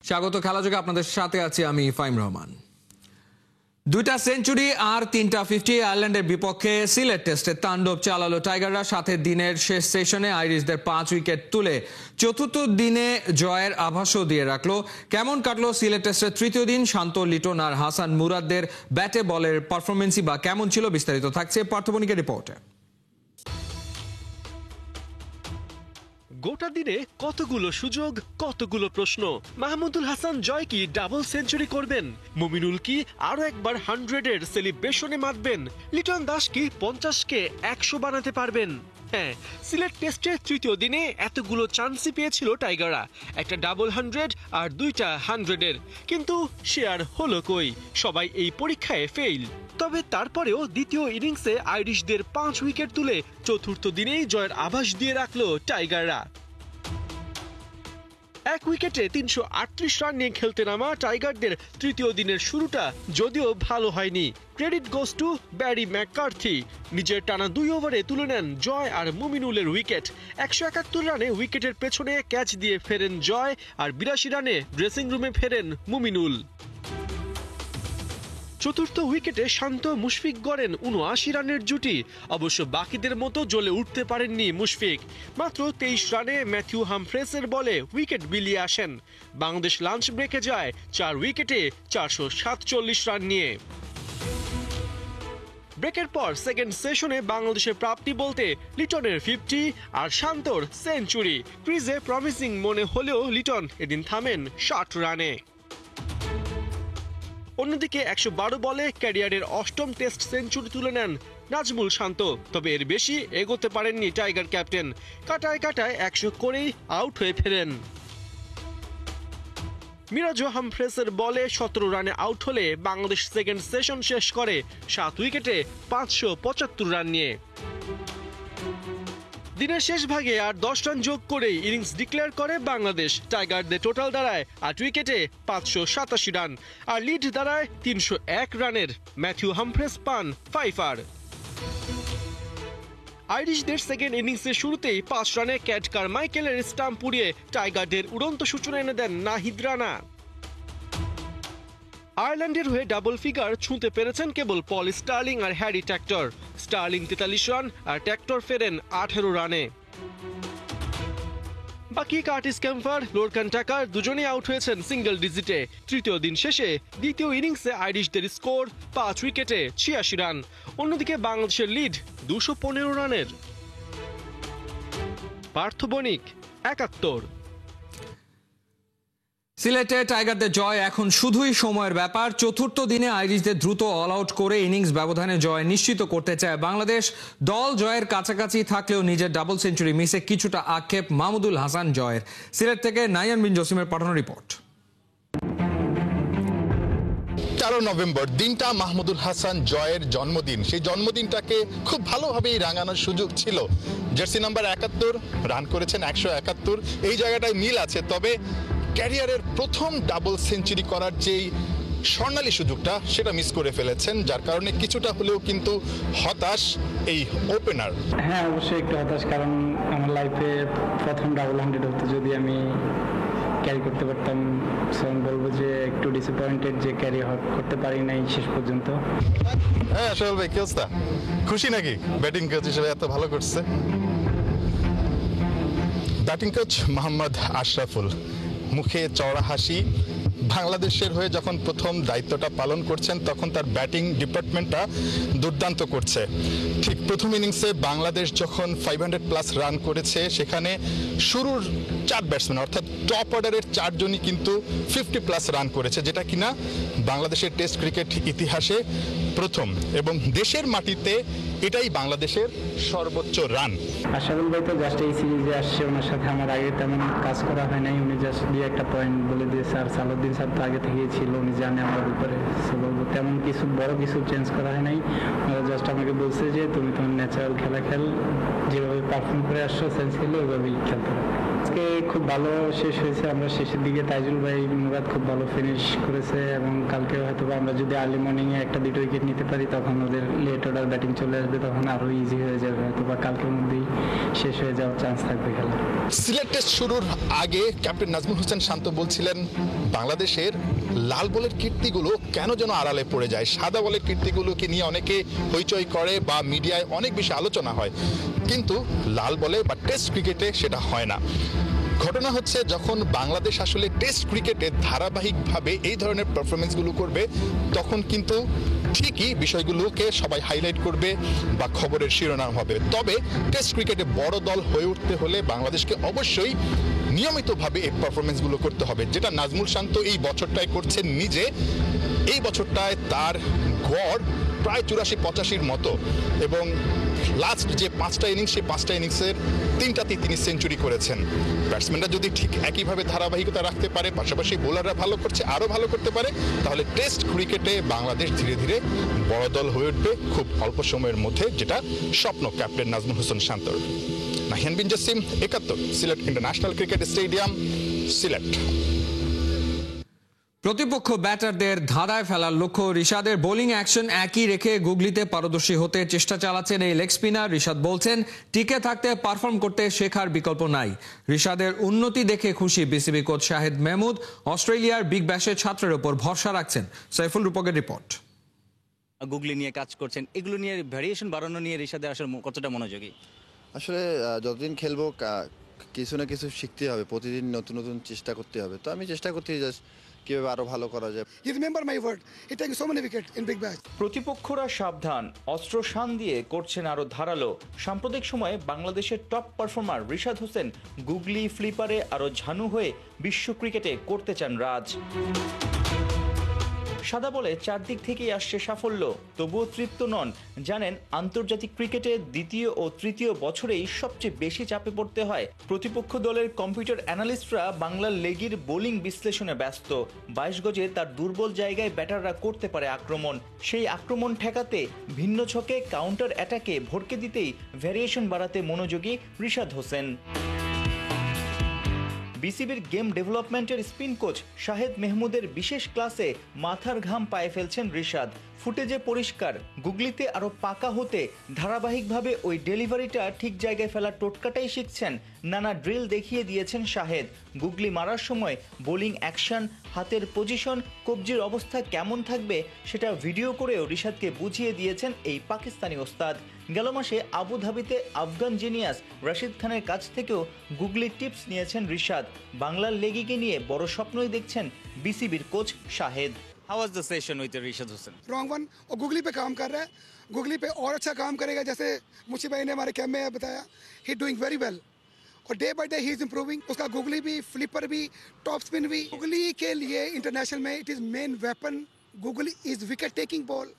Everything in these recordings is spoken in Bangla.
স্বাগত খেলাযোগে আপনাদের সাথে আছি আমি ফাইম রহমান। দুইটা সেঞ্চুরি আর 3টা 50 আয়ারল্যান্ডের বিপক্ষে সিলেট টেস্টে তাণ্ডব চালালো টাইগাররা। সাথে দিনের শেষ সেশনে আইরিশদের 5 উইকেট তুলে চতুর্থ দিনে জয়ের আভাসও দিয়ে রাখলো। কেমন কাটলো সিলেট টেস্টের তৃতীয় দিন? শান্ত, লিটন আর হাসান মুরাদদের ব্যাটে বলের পারফরমেন্সই বা কেমন ছিল? বিস্তারিত থাকছে পার্থবণিকের রিপোর্টে। গোটা দিনে কতগুলো সুযোগ, কতগুলো প্রশ্ন। মাহমুদুল হাসান জয় কি ডাবল সেঞ্চুরি করবেন? মুমিনুল কি আরো একবার 100-এর সেলিব্রেশনে মাতবেন? লিটন দাস কি 50-কে 100 বানাতে পারবেন? হ্যাঁ, সিলেট টেস্টের তৃতীয় দিনে এতগুলো চান্সই পেয়েছিল টাইগাররা, একটা ডাবল 100 আর দুইটা 100-এর। কিন্তু সে আর হলো কই, সবাই এই পরীক্ষায় ফেইল। তবে তারপরেও দ্বিতীয় ইনিংসে আইরিশদের 5 উইকেট তুলে চতুর্থ দিনেই জয়ের আভাস দিয়ে রাখলো টাইগাররা। এক উইকেটে 338 রান নিয়ে খেলতে নামা টাইগারদের তৃতীয় দিনের শুরুটা যদিও ভালো হয়নি। Credit goes to Barry McCarthy. নিজের টানা 2 ওভারে তুলে নেন জয় আর মুমিনুলের উইকেট। 171 রানে উইকেটের পেছনে ক্যাচ দিয়ে ফেরেন জয়, আর 82 রানে ড্রেসিং রুমে ফেরেন মুমিনুল। চতুর্থ উইকেটে শান্ত মুশফিক গড়েন 79 রানের জুটি। অবশ্য বাকিদের মতো জ্বলে উঠতে পারেননি মুশফিক। মাত্র 23 রানে ম্যাথিউ হামফ্রেসের বলে উইকেট বিলিয়ে আসেন। বাংলাদেশ লাঞ্চ ব্রেকে যায় 4 উইকেটে 447 রান নিয়ে। ব্রেকের পর সেকেন্ড সেশনে বাংলাদেশের প্রাপ্তি বলতে লিটনের 50 আর শান্তর সেঞ্চুরি। ক্রিজে প্রমিসিং মনে হলেও লিটন এদিন থামেন 60 রানে। অন্যদিকে 112 বলে ক্যারিয়ারের 8ম টেস্ট সেঞ্চুরি তুলে নেন নাজমুল শান্ত। তবে এর বেশি এগোতে পারেননি টাইগার ক্যাপ্টেন। কাটায় কাটায় 100 করেই আউট হয়ে ফেরেন। মিরাজ হামফ্রেসের বলে 17 রানে আউট হলে বাংলাদেশ সেকেন্ড সেশন শেষ করে 7 উইকেটে 575 রান নিয়ে। দিনের শেষ ভাগে আর 10 রান যোগ করেই ইনিংস ডিক্লেয়ার করে বাংলাদেশ। টাইগারদের টোটাল দাঁড়ায় 8 উইকেটে 587 রান, আর লিড দাঁড়ায় 301 রানের। ম্যাথিউ হামফ্রেস পান 5 আর। আইরিশদের সেকেন্ড ইনিংসের শুরুতেই 5 রানে ক্যাট কারমাইকেলের স্টাম্প পুড়িয়ে টাইগারদের উড়ন্ত সূচনা এনে দেন নাহিদ রানা। আয়ারল্যান্ডের হয়ে ডাবল ফিগার ছুঁতে পেরেছেন কেবল পল স্টার্লিং আর হ্যারি ট্যাক্টর। স্টার্লিং 43 রান আর ট্যাক্টর ফেরেন 18 রানে। বাকি কার্টিস ক্যাম্পার, লোরকান টাকার দুজনেই আউট হয়েছেন সিঙ্গেল ডিজিটে। তৃতীয় দিন শেষে দ্বিতীয় ইনিংসে আইরিশদের স্কোর 5 উইকেটে 86 রান। অন্যদিকে বাংলাদেশের লিড 215 রানের। পার্থ বণিক, 71। সিলেটে টাইগারদের জয় এখন শুধুই সময়ের ব্যাপার। চতুর্থ দিনে আইরিশদের দ্রুত অল আউট করে ইনিংস ব্যবধানে জয় নিশ্চিত করতে চায় বাংলাদেশ। দল জয়ের কাছাকাছি থাকলেও নিজের ডাবল সেঞ্চুরি মিসে কিছুটা আক্ষেপ মাহমুদুল হাসান জয়ের। সিলেট থেকে নাইয়ান বিন জসিমের পাঠানো রিপোর্ট। 13 নভেম্বর দিনটা মাহমুদুল হাসান জয়ের জন্মদিন। সেই জন্মদিনটাকে খুব ভালোভাবেই রাঙানোর সুযোগ ছিল। জার্সি নাম্বার 71, রান করেছেন 171। এই জায়গাটায় মিল আছে, তবে ক্যারিয়ারের প্রথম ডাবল সেঞ্চুরি করার যেই স্বর্ণালী সুযোগটা সেটা মিস করে ফেলেছেন, যার কারণে কিছুটা হলেও কিন্তু হতাশ এই ওপেনার। হ্যাঁ, অবশ্যই একটু হতাশ, কারণ আমার লাইফে প্রথম ডাবল 100 হতে যদি আমি ক্যারি করতে পারতাম, বলবো যে একটু ডিসঅ্যাপয়েন্টেড যে ক্যারি করতে পারি নাই শেষ পর্যন্ত। হ্যাঁ, সোহেল ভাই, কি অবস্থা? খুশি নাকি ব্যাটিং কোচ হিসেবে এত ভালো করছে? ব্যাটিং কোচ মোহাম্মদ আশরাফুল, মুখে চওড়া হাসি। বাংলাদেশের হয়ে যখন প্রথম দায়িত্বটা পালন করছেন তখন তার ব্যাটিং ডিপার্টমেন্টটা দুর্দান্ত করছে। ঠিক প্রথম ইনিংসে বাংলাদেশ যখন 500+ রান করেছে, সেখানে শুরুর 4 ব্যাটসম্যান অর্থাৎ টপ অর্ডারের 4 জনই কিন্তু 50+ রান করেছে, যেটা কিনা বাংলাদেশের টেস্ট ক্রিকেট ইতিহাসে প্রথম, এবং দেশের মাটিতে এটাই বাংলাদেশের সর্বোচ্চ রান। আশরাফুল ভাই তো জাস্ট এই সিরিজে আসছে, ওনার সাথে আমার আগে তেমন কাজ করা হয় নাই। উনি জাস্ট দিয়ে একটা পয়েন্ট বলে দিয়েছে, আর সালাউদ্দিন স্যার তো আগে থেকেই ছিল, উনি জানে আমার উপরে। তেমন কিছু বড় কিছু চেঞ্জ করা হয় নাই। ওরা জাস্ট আমাকে বলছে যে তুমি তোমার ন্যাচারাল খেলা খেল, যেভাবে পারফর্ম করে আসছো সেন্স খেলে ওইভাবেই খেলতে হবে। আজকে খুব ভালো শেষ হয়েছে, আমরা শেষের দিকে তাইজুল ভাই মুরাদ খুব ভালো ফিনিশ করেছে এবং কালকে হয়তো আমরা যদি আর্লি মর্নিংয়ে একটা দুটো উইকেট নিতে পারি তখন ওদের লেট অর্ডার ব্যাটিং চলে আসবে, তখন আরও ইজি হয়ে যাবে, হয়তো বা কালকের মধ্যেই শেষ হয়ে যাওয়ার চান্স থাকবে খেলা। সিলেট টেস্ট শুরুর আগে ক্যাপ্টেন নাজমুল হোসেন শান্ত বলছিলেন বাংলাদেশের লাল বলের কীর্তিগুলো কেন যেন আড়ালে পড়ে যায়, সাদা বলের কীর্তিগুলোকে নিয়ে অনেকে হইচই করে বা মিডিয়ায় অনেক বেশি আলোচনা হয়, কিন্তু লাল বলে বা টেস্ট ক্রিকেটে সেটা হয় না। ঘটনা হচ্ছে যখন বাংলাদেশ আসলে টেস্ট ক্রিকেটে ধারাবাহিকভাবে এই ধরনের পারফরমেন্সগুলো করবে তখন কিন্তু ঠিকই বিষয়গুলোকে সবাই হাইলাইট করবে বা খবরের শিরোনাম হবে। তবে টেস্ট ক্রিকেটে বড় দল হয়ে উঠতে হলে বাংলাদেশকে অবশ্যই নিয়মিতভাবে এই পারফরমেন্সগুলো করতে হবে, যেটা নাজমুল শান্ত এই বছরটায় করছেন নিজে। এই বছরটায় তার গড় প্রায় 84-85 মতো এবং লাস্ট যে 5টা ইনিংস সেই 5টা ইনিংসের 3টাতেই তিনি সেঞ্চুরি করেছেন। ব্যাটসম্যানরা যদি ঠিক একইভাবে ধারাবাহিকতা রাখতে পারে, পাশাপাশি বোলাররা ভালো করছে, আরও ভালো করতে পারে, তাহলে টেস্ট ক্রিকেটে বাংলাদেশ ধীরে ধীরে বড় দল হয়ে উঠবে খুব অল্প সময়ের মধ্যে, যেটা স্বপ্ন ক্যাপ্টেন নাজমুল হোসেন শান্তর। Nahiyan bin Jasim, 71, Sylhet international cricket stadium, Sylhet. প্রতিপক্ষ ব্যাটারদের ধাঁধায় ফেলার লক্ষ্য রিশাদের বোলিং অ্যাকশন একই রেখে গুগলিতে পারদর্শী হতে চেষ্টা চালাচ্ছেন এই লেগ স্পিনার। রিশাদ বলছেন টিকে থাকতে পারফর্ম করতে শেখার বিকল্প নাই। রিশাদের উন্নতি দেখে খুশি বিসিবি কোচ শাহেদ মেহমুদ। অস্ট্রেলিয়ার বিগ ব্যাশের ছাত্রের উপর ভরসা রাখছেন। সাইফুল রূপকের রিপোর্ট। গুগলি নিয়ে কাজ করছেন, এগুলো নিয়ে ভ্যারিয়েশন বাড়ানো নিয়ে রিশাদের আসলে কতটা মনোযোগী? আসলে যতদিন খেলবো কিছু না কিছু শিখতে হবে, প্রতিদিন নতুন নতুন চেষ্টা করতে হবে। তো আমি চেষ্টা করতে জাস্ট কিভাবে আরো ভালো করা যায়। You remember my word. He takes so many wickets in big bash. প্রতিপক্ষরা সাবধান, অস্ত্র শান দিয়ে করছেন আরো ধারালো। সাম্প্রতিক সময়ে বাংলাদেশের টপ পারফর্মার রিশাদ হোসেন গুগলি ফ্লিপারে আরো ঝানু হয়ে বিশ্ব ক্রিকেটে করতে চান রাজ। সাদা বলে চারদিক থেকেই আসছে সাফল্য, তবুও তৃপ্ত নন। জানেন আন্তর্জাতিক ক্রিকেটে দ্বিতীয় ও তৃতীয় বছরেই সবচেয়ে বেশি চাপে পড়তে হয়। প্রতিপক্ষ দলের কম্পিউটার অ্যানালিস্টরা বাংলার লেগির বোলিং বিশ্লেষণে ব্যস্ত। 22 গজে তার দুর্বল জায়গায় ব্যাটাররা করতে পারে আক্রমণ, সেই আক্রমণ ঠেকাতে ভিন্ন ছকে কাউন্টার অ্যাটাকে ভড়কে দিতেই ভ্যারিয়েশন বাড়াতে মনোযোগী রিশাদ হোসেন। বিসিবির গেম ডেভেলপমেন্টের স্পিন কোচ শাহেদ মেহমুদের বিশেষ ক্লাসে মাথার ঘাম পায়ে ফেলছেন রিশাদ। ফুটেজে পরিষ্কার, গুগলিতে আরো পাকা হতে ধারাবাহিকভাবে ওই ডেলিভারিটা ঠিক জায়গায় ফেলার টোটকাটাই শিখছেন। নানা ড্রিল দেখিয়ে দিয়েছেন শাহেদ। গুগলি মারার সময় বোলিং অ্যাকশন, হাতের পজিশন, কবজির অবস্থা কেমন থাকবে সেটা ভিডিও করেও রিশাদকে বুঝিয়ে দিয়েছেন এই পাকিস্তানি ওস্তাদ। গেল মাসে আবুধাবিতে আফগান জিনিয়াস রশিদ খানের কাছ থেকেও গুগলির টিপস নিয়েছেন রিশাদ। বাংলার লেগিকে নিয়ে বড় স্বপ্নই দেখছেন বিসিবির coach Shahed. How was the session with Rishad Hossain? Wrong one. और गुगली पे काम कर रहा है, गुगली पे और अच्छा काम करेगा, जैसे मुझे भाई ने हमारे कैम्प में बताया। ही डूइंग वेरी वेल और day by day he is improving. उसका गुगली भी, फ्लिपर भी, टॉप स्पिन भी। गुगली के लिए इंटरनेशनल में it is main weapon. Googly is wicket taking ball.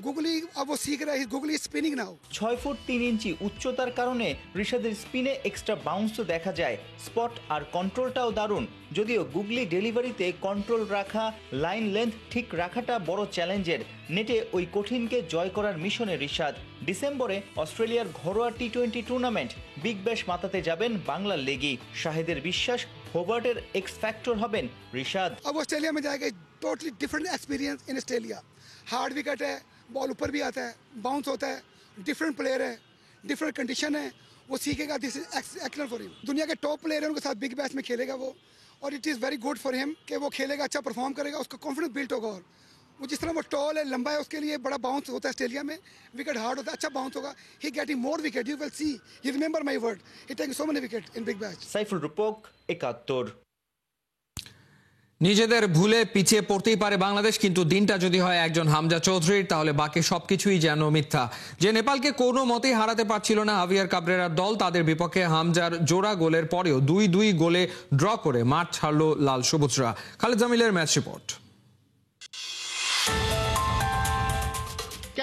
Googly अब वो सीख रहा है, गुगली स्पिनिंग नाउ। 6 ফুট 3 ইঞ্চি উচ্চতার কারণে রিশাদের স্পিনে এক্সট্রা বাউন্সও দেখা যায়। স্পট আর কন্ট্রোলটাও দারুণ। যদিও গুগলি ডেলিভারিতে কন্ট্রোল রাখা, লাইন লেন্থ ঠিক রাখাটা বড় চ্যালেঞ্জের। নেটে ওই কঠিনকে জয় করার মিশনে রিশাদ। ডিসেম্বরে অস্ট্রেলিয়ার ঘরোয়া টি20 টুর্নামেন্ট বিগ ব্যাশ মাতাতে যাবেন বাংলার লেগি। শাহেদের বিশ্বাস হোবার্টের এক্স ফ্যাক্টর হবেন রিশাদ। अब ऑस्ट्रेलिया में जाएगा, totally different experience in Australia. Hard wicket है, बॉल ऊपर भी आता है, बाउंस होता है, डिफरेंट प्लेयर है, डिफरेंट कंडीशन है, वो सीखेगा। This is excellent for him. दुनिया के टॉप प्लेयर है, उनके साथ बिग बैश में खेलेगा वो, और it is very good for him कि वो खेलेगा, अच्छा परफॉर्म करेगा, उसका कॉन्फिडेंस बिल्ट होगा। और वो जिस तरह वो टॉल है, लंबा है, उसके लिए बड़ा बाउंस होता है ऑस्ट्रेलिया में, विकेट हार्ड होता है, अच्छा बाउंस होगा। He getting more wicket, you will see. You remember my word, he taking so many wicket in Big Bash. Saiful Rupok, 71। নিজেদের ভুলে পিছিয়ে পড়তেই পারে বাংলাদেশ, কিন্তু দিনটা যদি হয় একজন হামজা চৌধুরীর তাহলে বাকি সবকিছুই যেন মিথ্যা। যে নেপালকে কোনো মতেই হারাতে পারছিল না হাভিয়ার কাবরেরার দল, তাদের বিপক্ষে হামজার জোড়া গোলের পরেও 2-2 গোলে ড্র করে মাঠ ছাড়ল লাল সবুজরা। খালেদ জামিলের ম্যাচ রিপোর্ট।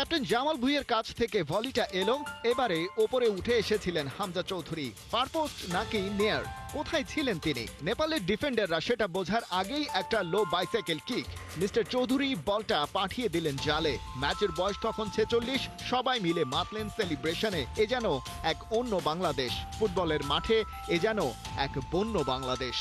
ক্যাপ্টেন জামাল ভুঁইয়ের কাছ থেকে ভলিটা এলো, এবারে ওপরে উঠে এসেছিলেন হামজা চৌধুরী। ফারপোস্ট নাকি নেয়ার, কোথায় ছিলেন তিনি? নেপালের ডিফেন্ডাররা সেটা বোঝার আগেই একটা লো বাইসাইকেল কিক। মিস্টার চৌধুরী বলটা পাঠিয়ে দিলেন জালে। ম্যাচের বয়স তখন 46, সবাই মিলে মাতলেন সেলিব্রেশনে। এ যেন এক অন্য বাংলাদেশ। ফুটবলের মাঠে এ যেন এক বন্য বাংলাদেশ।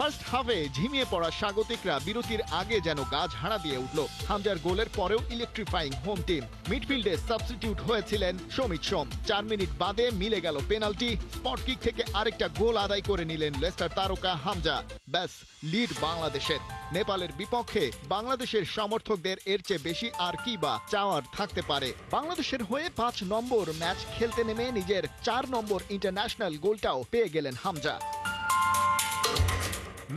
ফার্স্ট হাফে ঝিমিয়ে পড়া স্বাগতিকরা বিরতির আগে যেন গা ঝাড়া দিয়ে উঠল। হামজার গোলের পরেও ইলেকট্রিফাইং হোম টিম। মিডফিল্ডে সাবস্টিটিউট হয়েছিলেন সমিত সোম। 4 মিনিট বাদে মিলে গেল পেনাল্টি। স্পট কিক থেকে আরেকটা গোল আদায় করে নিলেন লেস্টার তারকা হামজা। ব্যাস, লিড বাংলাদেশের। নেপালের বিপক্ষে বাংলাদেশের সমর্থকদের এর চেয়ে বেশি আর কি বা চাওয়ার থাকতে পারে। বাংলাদেশের হয়ে 5 নম্বর ম্যাচ খেলতে নেমে নিজের 4 নম্বর ইন্টারন্যাশনাল গোলটাও পেয়ে গেলেন হামজা।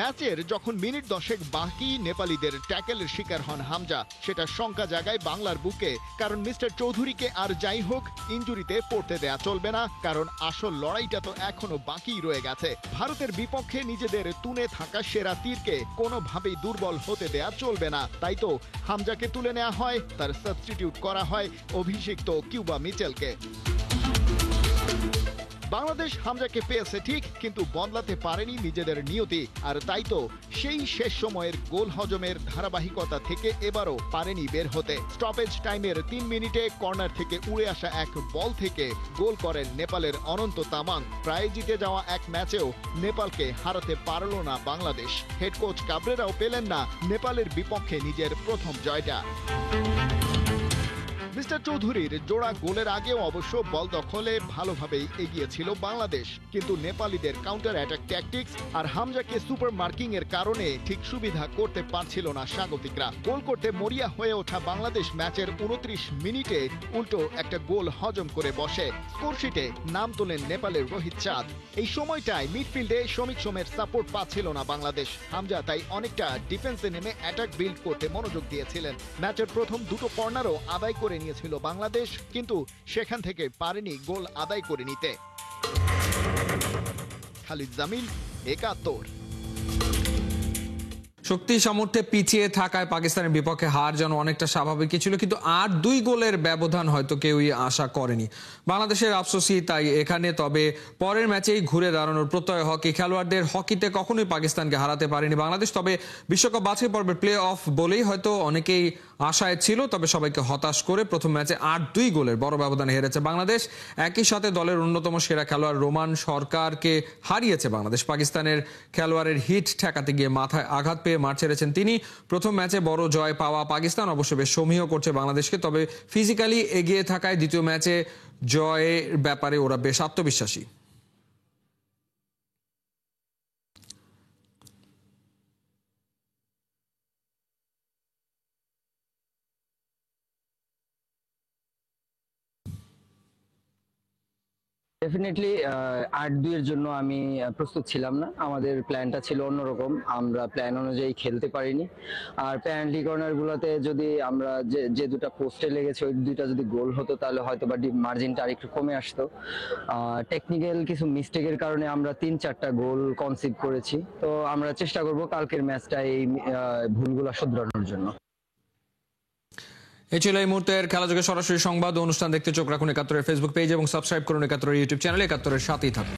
ম্যাচের যখন মিনিট 10 বাকি, নেপালিদের ট্যাকেলের শিকার হন হামজা। সেটা শঙ্কা জাগায় বাংলার বুকে, কারণ মিস্টার চৌধুরীকে আর যাই হোক ইনজুরিতে পড়তে দেয়া চলবে না, কারণ আসল লড়াইটা তো এখনো বাকি রয়ে গেছে। ভারতের বিপক্ষে নিজেদের তুনে থাকা সেরা তীরকে কোনোভাবেই দুর্বল হতে দেয়া চলবে না। তাই তো হামজাকে তুলে নেওয়া হয়, তার সাবস্টিটিউট করা হয় অভিষিক্ত কিউবা মিচেলকে। বাংলাদেশ হামজাকে পেয়েছে ঠিক, কিন্তু বদলাতে পারেনি নিজেদের নিয়তি। আর তাই তো সেই শেষ সময়ের গোল হজমের ধারাবাহিকতা থেকে এবারও পারেনি বের হতে। স্টপেজ টাইমের 3 মিনিটে কর্নার থেকে উড়ে আসা এক বল থেকে গোল করেন নেপালের অনন্ত তামাং। প্রায় জিতে যাওয়া এক ম্যাচেও নেপালকে হারাতে পারল না বাংলাদেশ। হেড কোচ কাবরেরাও পেলেন না নেপালের বিপক্ষে নিজের প্রথম জয়টা। মিস্টার চৌধুরীর জোড়া গোলের আগেও অবশ্য বল দখলে ভালোভাবেই এগিয়েছিল বাংলাদেশ, কিন্তু নেপালিদের কাউন্টার অ্যাটাক ট্যাকটিক্স আর হামজাকে সুপার মার্কিং এর কারণে ঠিক সুবিধা করতে পারছিল না স্বাগতিকরা। গোল করতে মরিয়া হয়ে ওঠা বাংলাদেশ ম্যাচের 29 মিনিটে উল্টো একটা গোল হজম করে বসে। স্কোরশিটে নাম তোলেন নেপালের রোহিত চাঁদ। এই সময়টায় মিডফিল্ডে সমিত সোমের সাপোর্ট পাচ্ছিল না বাংলাদেশ। হামজা তাই অনেকটা ডিফেন্সে নেমে অ্যাটাক বিল্ড করতে মনোযোগ দিয়েছিলেন। ম্যাচের প্রথম দুটো কর্নারও আদায় করে নিয়েছিল বাংলাদেশ, কিন্তু সেখান থেকে পারেনি গোল আদায় করে নিতে। খালিদ জামিল, 71। শক্তি সামর্থ্যে পিছিয়ে থাকায় পাকিস্তানের বিপক্ষে হার যেন অনেকটা স্বাভাবিকই ছিল, কিন্তু 8-2 গোলের ব্যবধান হয়তো কেউই আশা করেনি। বাংলাদেশের আফসোসই তাই এখানে। তবে পরের ম্যাচেই ঘুরে দাঁড়ানোর প্রত্যয় হকি খেলোয়াড়দের। হকিতে কখনোই পাকিস্তানকে হারাতে পারেনি বাংলাদেশ। তবে বিশ্বকাপ বাছাই পর্বের প্লে অফ বলেই হয়তো অনেকেই আশায় ছিল, তবে সবাইকে হতাশ করে প্রথম ম্যাচে 8-2 গোলের বড় ব্যবধানে হেরেছে বাংলাদেশ। একই সাথে দলের অন্যতম সেরা খেলোয়াড় রোমান সরকারকে হারিয়েছে বাংলাদেশ। পাকিস্তানের খেলোয়াড়ের হিট ঠেকাতে গিয়ে মাথায় আঘাত পেয়ে মাঠ ছেড়েছেন তিনি। প্রথম ম্যাচে বড় জয় পাওয়া পাকিস্তান অবশ্য বেশ সমীহ করছে বাংলাদেশকে, তবে ফিজিক্যালি এগিয়ে থাকায় দ্বিতীয় ম্যাচে জয়ের ব্যাপারে ওরা বেশ আত্মবিশ্বাসী। ডেফিনেটলি 8-2 এর জন্য আমি প্রস্তুত ছিলাম না। আমাদের প্ল্যানটা ছিল অন্যরকম, আমরা প্ল্যান অনুযায়ী খেলতে পারিনি। আর পেনাল্টি কর্নারগুলোতে যদি আমরা যে দুটো পোস্টে লেগেছে ওই দুইটা যদি গোল হতো তাহলে হয়তো বা মার্জিনটা আরেকটু কমে আসতো। টেকনিক্যাল কিছু মিস্টেকের কারণে আমরা 3-4টা গোল কনসিভ করেছি। তো আমরা চেষ্টা করব কালকের ম্যাচটা এই ভুলগুলো শুধরানোর জন্য। এই ছিল এই মুহূর্তের খেলাযোগে সরাসরি সংবাদ অনুষ্ঠান দেখতে চোখ রাখুন 71-এর ফেসবুক পেজ এবং সাবস্ক্রাইব করুন 71-এর ইউটিউব চ্যানেল। 71-এর সাথেই থাকুন।